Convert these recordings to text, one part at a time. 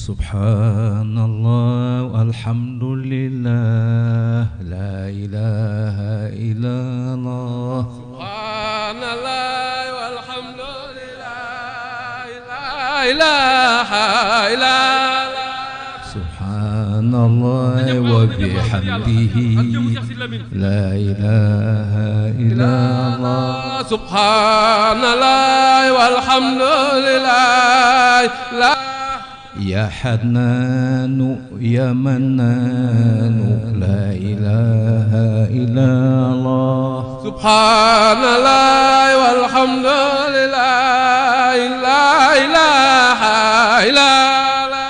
سبحان الله والحمد لله لا إله إلا الله سبحان الله والحمد لله لا إله إلا الله سبحان الله وبحمده لا إله إلا الله سبحان الله والحمد لله لا يا حنان يا منان لا إله إلا الله سبحان الله والحمد لله لا إله إلا الله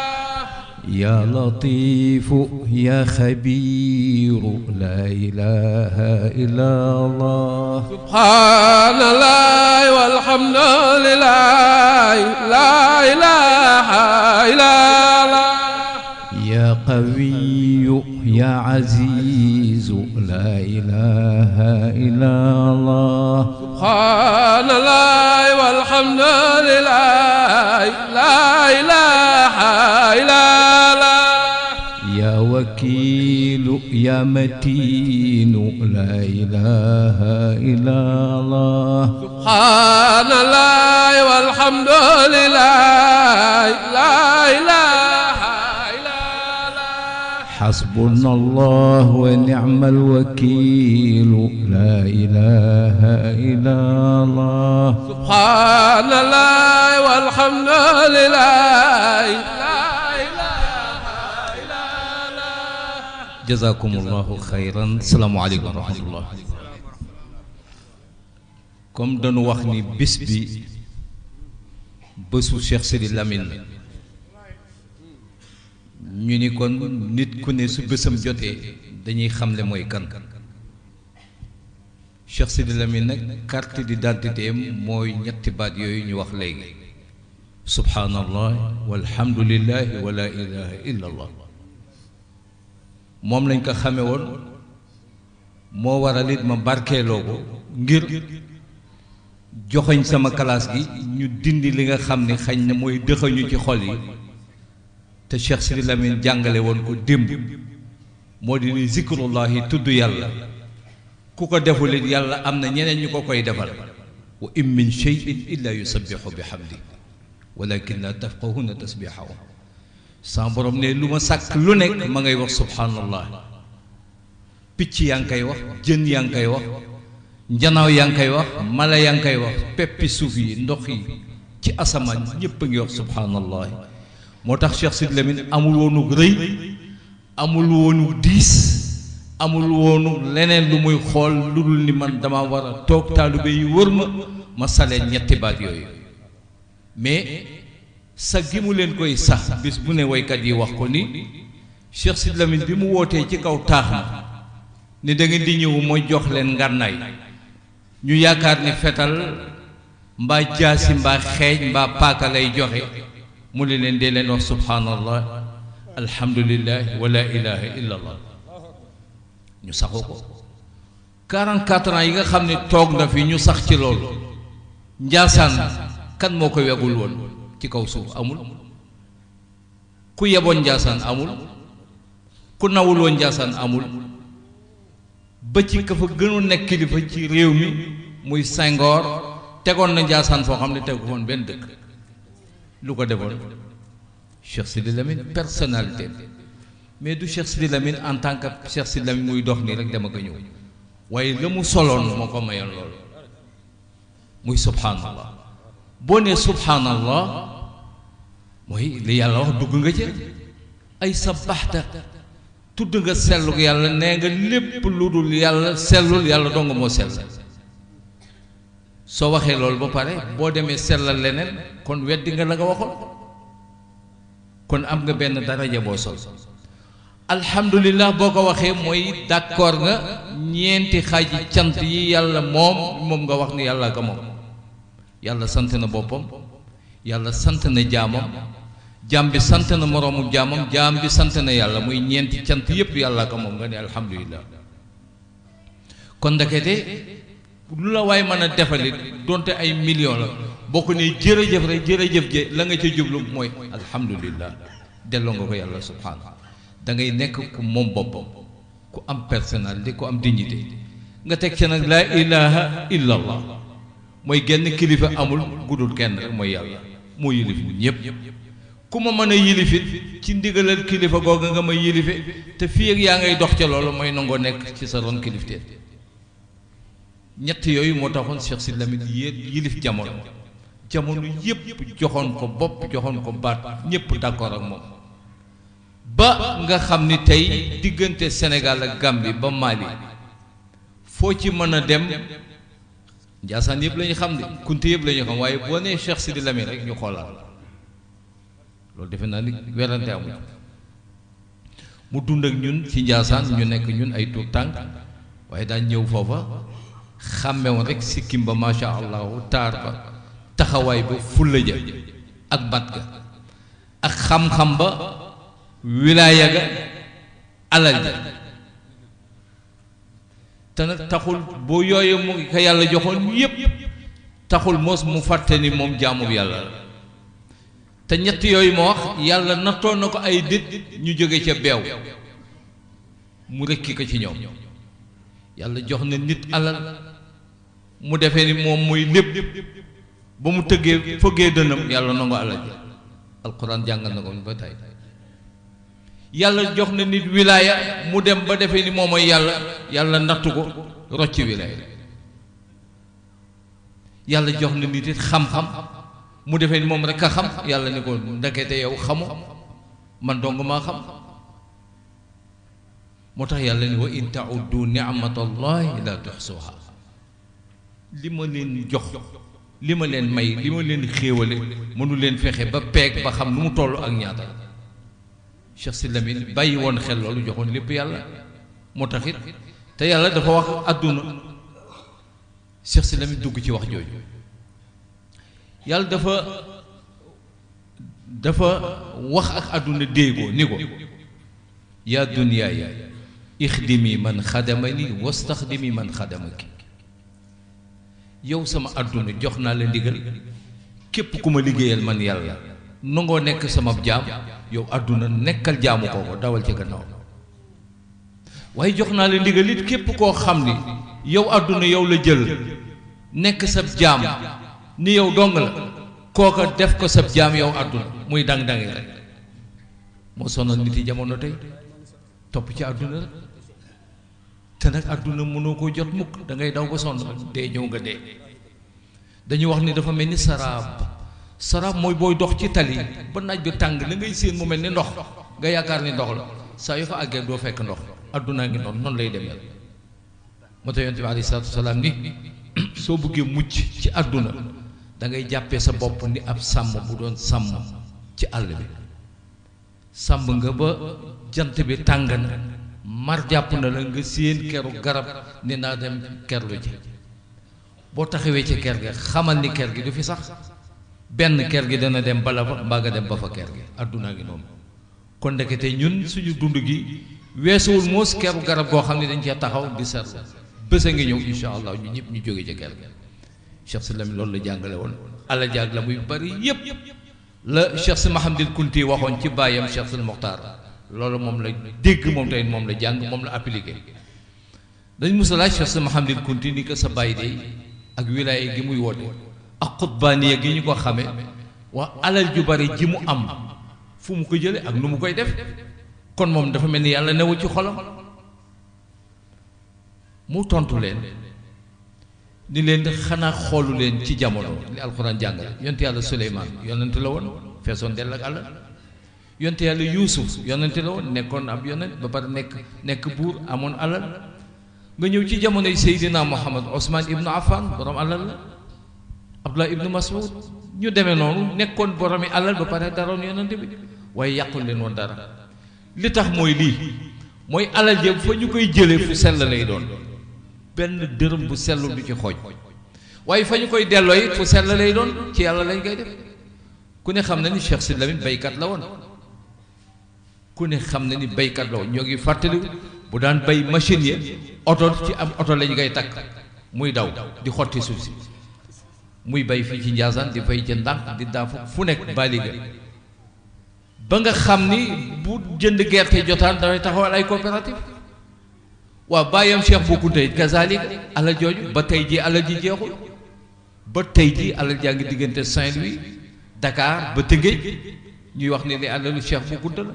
يا لطيف يا خبير لا إله إلا الله سبحان الله والحمد لله لا إله إلا الله يا قوي يا عزيز لا إله إلا الله سبحان الله والحمد لله لا إله إلا الله يا وكيل يا متين لا إله إلا الله سبحان الله والحمد لله لا إله إلا الله حسبنا الله ونعم الوكيل لا إله إلا الله سبحان الله والحمد لله لا إله إلا الله جزاكم الله خيرا السلام عليكم ورحمة الله comme dañu wax ni bis bi bésu Cheikh Sidi Lamine ñu ni kon nit ku ne su bésam jotee dañuy xamle mooy kan Cheikh Sidi Lamine nag carte d'identité mooy ñetti baat yooyu ñu wax léegi subhanallah walhamdulillah wa la ilaha illa allah moom lañ ko xame woon moo waral it ma barkeeloo ko ngir joxoñ sama classe gi ñu dindi li nga xam ne xañ na mooy dëxañu ci xol yi te Cheikh Sidi Lamine jàngale woon ko démb moo di ni zikrullahi tudd yàlla ku ko deful it yàlla am na ñeneen ñu ko koy defal wa in min shay'in illa yusabbihu bihamdi walakin la tafqahuna tasbihahu sa borom ne lu ma sàkk lu nekk ma ngay wax subhanallah picc yaa ngi koy wax jën yaa ngi koy wax njanaaw yaa ngi koy wax mala yaa ngi koy wax peppi suuf yi ndox yi ci asamaan ñépp a ngi wax subhanallah moo tax Cheikh Sidi Lamine amul woonu rëy amul woonu diis amul woonu leneen lu muy xool lu dul ni man dama war a toog taalibe yi wër ma saleen ñetti baat yooyu mais sa gi mu leen koy sax bis bu ne woykat yi wax ko ni Cheikh Sidi Lamine bi mu wootee ci kaw taax ma ni da ngeen di ñëw mooy jox leen ngànnaay ñu yaakaar ni fetal mbaa jaasi mbaa xeej mbaa paaka lay joxe mu ne leen dee leen wax subhanallah alhamdulillah wa la ilaha illa allah ñu saxoo ko 44 ans yi nga xam ne toog na fi ñu sax ci loolu njaasaan kan moo ko wegul woon ci kaw suuf amul ku yeboon njaasaan amul ku nawul woon njaasaan amul ba ci ka fa gënoon nekk kilifa ci réew mi muy Senghor tegoon na njaasaan foo xam ne tegu foon benn dëkk lu ko defoon Cheikh Sidi Lamine personnalité mais du Cheikh Sidi Lamine en tant que Cheikh Sidi Lamine muy dox nii rek dama ko ñëw waaye la mu soloon moo ko mayoon loolu muy subhanallah boo nee subhanallah mooy li yàlla wax dugg nga ci ay sabaxta tudd nga selluk yàlla nee nga lépp lu dul yàlla sellul yàlla dong moo sell soo waxee loolu ba pare boo demee sellal leneen kon weddi nga la nga waxoon kon am nga benn daraja boo sol alhamdulillah boo ko waxee mooy d'accord nga ñeenti xaaji cant yi yàlla moom nga wax ni yàlla ko moom yàlla sant na boppam yàlla sant na jaamam jaam bi sant na moroomu jaamam jaam bi sant na yàlla muy ñeenti cant yépp yàlla ko moom nga ne alhamdulillah kon ndekete lu la waay mën a defalit donte ay millions la boo ko ne jërëjëf rek jërëjëf je la nga ca jublu mooy alhamdulillah delloo nga ko yàlla subhaanahu da ngay nekk ku moom boppam ku am personnalité ku am dignité nga teg ca nag laa ilaha illa allah mooy genn kilifa amul gudul kenn rek mooy yàlla moo yilif ñépp ku ma mën a yilifit ci ndigalal kilifa googa nga ma yilife te fii ak yaa ngay dox ca loolu mooy nangoo nekk ci sa ron kilifteen ñett yooyu moo taxoon Cheikh Sidy Lamine yilif jamono yépp joxoon ko bopp joxoon ko baat ñépp d'accord ak moom ba nga xam ni tey diggante Sénégal ak Gambie ba Mali foo ci mën a dem Njaasaan yëpp la ñu xam ne Kunti yëpp la ñu xam waaye boo nee Cheikh Sidy Lamine rek ñu xoolaat loolu defe naa ni werante amul mu dund ak ñun ci Njaasaan ñu nekk ñun ay tuut tànk waaye daan ñëw foofa xàmmewoon rek sikkim ba macha allahu taar ba taxawaay ba fulla ja ak mat ga ak xam-xam ba wilaaya ga alal ja te nag taxul boo yooyu mu ko yàlla joxoon yépp taxul mos mu fàtte ni moom jaamub yàlla la te ñett yooyu ma wax yàlla nattoon na ko ay nit ñu jóge ca beew mu rekki ko ci ñoom yàlla jox na nit alal mu defee ni moom mooy lépp ba mu tëggee fëggee dënam yàlla nangu alal ji alquran jàngal na ko ba tey yàlla jox na nit wilaaya mu dem ba defee ni moom mooy yàlla nattu ko rocci wilaaya yàlla jox na nit it xam-xam mu defee ni moom rek a xam yàlla ni ko ndekete yow xamu man dong maa xam moo tax yàlla ni wa in ta'uddu ni'matallahi la tuhsuha li ma leen jox li ma leen may li ma leen xéewale mënu leen fexe ba peeg ba xam nu mu toll ak ñaata Cheikh Sidy Lamine bàyyi woon xel loolu joxoon lépp yàlla moo tax it te yàlla dafa wax àdduna Cheikh Sidy Lamine dugg ci wax jooju yàlla dafa wax ak àdduna déegoo ni ko yaa dunyaaya ixdimi man xadamani wastaxdimi man xadamaki yow sama àdduna jox naa la ndigal képp ku ma liggéeyal man yàlla nangoo nekk sama jaam yow àdduna nekkal jaamu kooko dawal ci gannaaw waaye jox naa la ndigal it képp koo xam ni yow àdduna yow la jël nekk sab jaam ni yow dong la kooka def ko sab jaam yow àdduna muy dang-dangi rek moo sonal nit yi jamono tey topp ci àdduna rek te nag àdduna mënoo koo jot mukk da ngay daw ba sonn dee ñëw nga dee dañuy wax ni dafa mel ni saraab mooy booy dox ci tali ba naaj bi tàng la ngay séen mu mel ni ndox nga yaakaar ni ndox la saa yoo fa àggee doo fekk ndox àddunaa ngi noonu lay demee moo tax yonent bi alayhi salaatu wasalaam ni soo bëggee mucc ci àdduna da ngay jàppee sa bopp ni ab sàmm bu doon sàmm ci àll bi sàmm nga ba jant bi tàng na mar jàpp na la nga séen keru garab ni naa dem kerlu ji boo taxawee ci ker gi xamal ni ker gi du fi sax benn ker gi dana dem bala fa mbaa nga dem ba fa ker gi àddunaa ngi noonu kon ndekete ñun suñu dund gi weesuwul moos keru garab goo xam ne dañ cee taxaw di seetlu bés a ngi ñëw insha allah ñu ñëpp ñu jóge ci ker gi Cheikh Sidy Lamine loolu la jàngale woon ala jaag la muy bari yépp la Cheikh Si Mahamadil Kunti waxoon ci bàyyam Cheikh Sil Mokhtar loolu moom la dégg moom tey moom la jàng moom la appliqué dañ musa laaj Cheikh Si Mahamadil Kunti ni ko sa bàyyi de ak wilaaya gi muy woote ak xutbaaniya gi ñu ko xamee waa alal ju bari ji mu am fu mu ko jële ak nu mu koy def kon moom dafa mel ni yàlla newul ci xolam mu tontu leen ni leen xanaa xoolu leen ci jamono li alxuraan jàngale yonte yàlla Suleymaan yonente la woon feesoon dell ak àll yonte yàlla Yuusuf yonente la woon nekkoon ab yonent ba pare nekk buur amoon alal nga ñëw ci jamonoy Seydina Muhammad Ousmane ibnu Affan borom alal la Abdullah ibnu Mas'ud ñu demee noonu nekkoon boromi alal ba pare daroon yonente bi waaye yàqul leen woon dara li tax mooy lii mooy alal jëm fa ñu koy jële fu sell lay doon benn dërëm bu sellul du ci xooj waaye fa ñu koy delloo it fu sell lay doon ci yàlla lañ koy def ku ne xam na ni Cheikh Sidy Lamine baykat la woon ku ne xam na ni baykat la woon ñoo ngi fàttali bu daan bay machine ya oto ci am oto lañu koy takk muy daw di xotti suuf si muy bay fii ci Njaasaan di bay ca ndànk di daa fu nekk baaliga ba nga xam ni bu jënd gerte jotaan dafay taxawal ay coopérative waaw bàyyam Cheikh Bou Kounta it kazalik alal jooju ba tey ji alal ji jeexul ba tey ji alal jaa ngi diggante Saint-Louis Dakar ba Tëngéej ñuy wax ne ni alalu Cheikh Bou Kounta la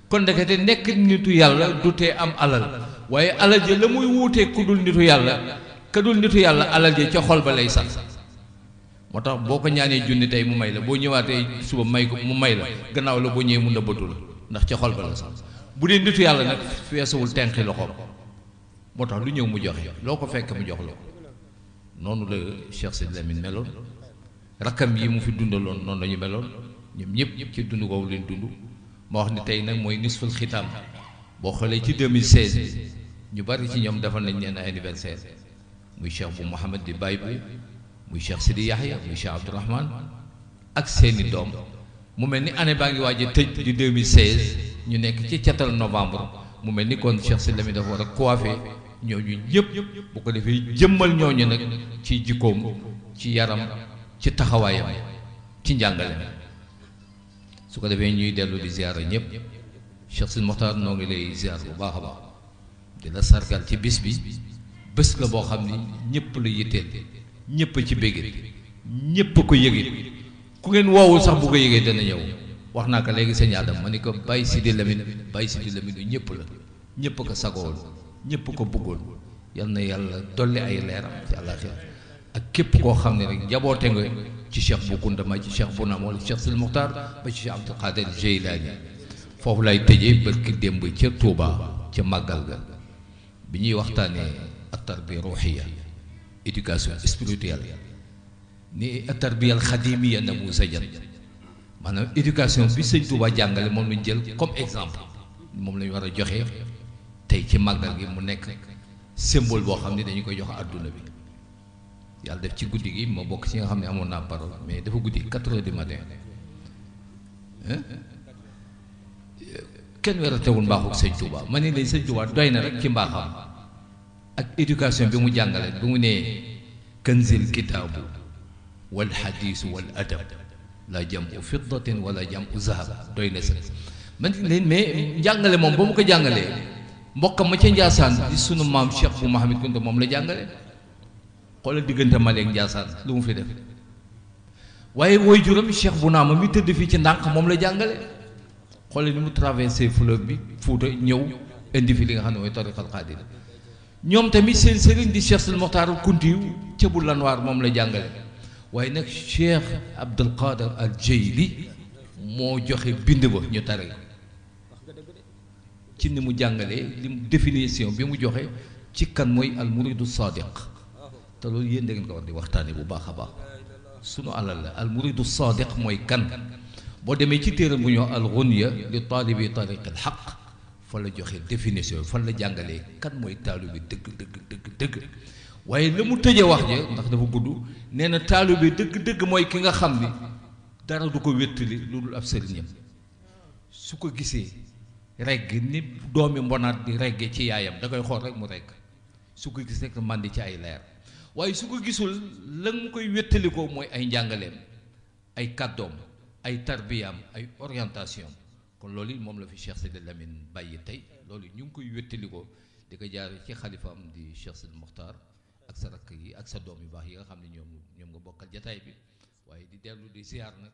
kon ndekete nekk nitu yàlla du tee am alal waaye alal ja la muy wuutee ku dul nitu yàlla ka dul nitu yàlla alal ja ca xol ba lay sax moo tax boo ko ñaanee junni tey mu may la boo ñëwaatee suba may ko mu may la gannaaw la boo ñëwee mu nëbbatu la ndax ca xol ba la sax bu dee nitu yàlla nag feesawul tenqi loxoom moo tax lu ñëw mu joxe loo ko fekk mu jox la ko noonu la Cheikh Sidi Lamine meloon rakkam yi mu fi dundaloon noonu la ñu meloon ñoom ñëpp ci dund googu leen dund ma wax ni tey nag mooy nisful xitaam boo xoolee ci 2016 ñu bari ci ñoom defal nañ leen anniversaire muy Cheikh bu Mouhamad di Baye bu muy Cheikh Sidi Yahya muy Cheikh Abdourahman ak seeni doom mu mel ni année baa ngi waaj a tëj di 2016 ñu nekk ci catal novembre mu mel ni kon Cheikh Sidi Lamine dafa war a coiffé ñooñu ñëpp bu ko defee jëmmal ñooñu nag ci jikkoom ci yaram ci taxawaayam ci njàngale su ko defee ñuy dellu di ziara ñëpp Cheikh Sidi Mokhtar noo ngi lay ziar bu baax a baax di la sargal ci bis bi bés la boo xam ni ñëpp la yitteel ñëpp ci béggee ñëpp ko yëgee ku ngeen woowul sax bu ko yëgee dana ñëw wax naa ko léegi sëñ Adam ma ni ko Baye Sidi Lamine du ñëpp la ñëpp ko sagool ñëpp ko bëggoon yal na yàlla dolli ay leeram ci àllaaxira ak képp koo xam ne rek njaboote nga ci Cheikh Bou Kounta ma ci Cheikh Bounam wala Cheikh Sidi Mokhtar ba ci Cheikh Abdul Qadir Jeylaani foofu lay tëjee barki démb ca Touba ca màggal ga bi ñuy waxtaanee at-tarbiya ruuxiya éducation spirituelle ni at-tarbiya al-xadimiya namuusajan maanaam éducation bi sëñ Touba jàngale moom lañ jël comme exemple moom lañ war a joxe tey ci màggal gi mu nekk symbole boo xam ne dañu koy jox àdduna bi yàlla def ci guddi gi ma bokk ci nga xam ne amoon naa parole mais dafa guddi 4 heures du matin kenn weratewul mbaaxul sëñ Touba ma ne lay sëñ Touba doy na rek ci mbaaxam ak éducation bi mu jàngale bi mu nee kanzil kitaabu wal xadiisu wal adab la jamu fiddatin wala jamu zahab doy na sa man leen mais njàngale moom ba mu ko jàngalee mbokkam ma ca Njaasaan di sunu maam Cheikh bu Mouhamad Kounta moom la jàngale xoolal diggante Maleek Njaasaan lu mu fi def waaye woy juram Cheikh bu naama mi tëdd fii ci ndànk moom la jàngale xoolal ni mu traversé fleuve bi Fuuta ñëw indi fi li nga xam ne mooy tariqal xaadira ñoom tamit seen sëriñ di Cheikh Sidi Mokhtar Kounti ca bu Lanwaar moom la jàngale waaye nag Cheikh Abdul Qadir al Jeyli moo joxe bind ba ñu tare ci ni mu jàngalee li mu définition bi mu joxe ci kan mooy al muridu sadiq te loolu yéen da ngeen ko war di waxtaane bu baax a baax sunu alal la al muridu sadiq mooy kan boo demee ci téeram bu ñoo al ghunya li taalibi tariq al xaq fa la joxe définition fan la jàngalee kan mooy taalibi dëgg waaye la mu tëjee wax ja ndax dafa gudd nee na taalibi dëgg mooy ki nga xam ni dara du ko wéttali lu dul ab sëriñam su ko gisee regg ni doomi mbonaat di regge ci yaayam da koy xool rek mu regg su ko gis rek màndi ci ay leer waaye su ko gisul la mu koy wéttalikoo mooy ay njàngaleem ay kàddoom ay tarbiyaam ay orientation kon loolu moom la fi Cheikh Sidi Lamine bàyyi tey loolu ñu ngi koy wéttalikoo di ko jaare ci xalifaam di Cheikh Sidi Mokhtar ak sa rakk yi ak sa doom yu baax yi nga xam ne ñoom nga bokkal jataay bi waaye di dellu di ziar nag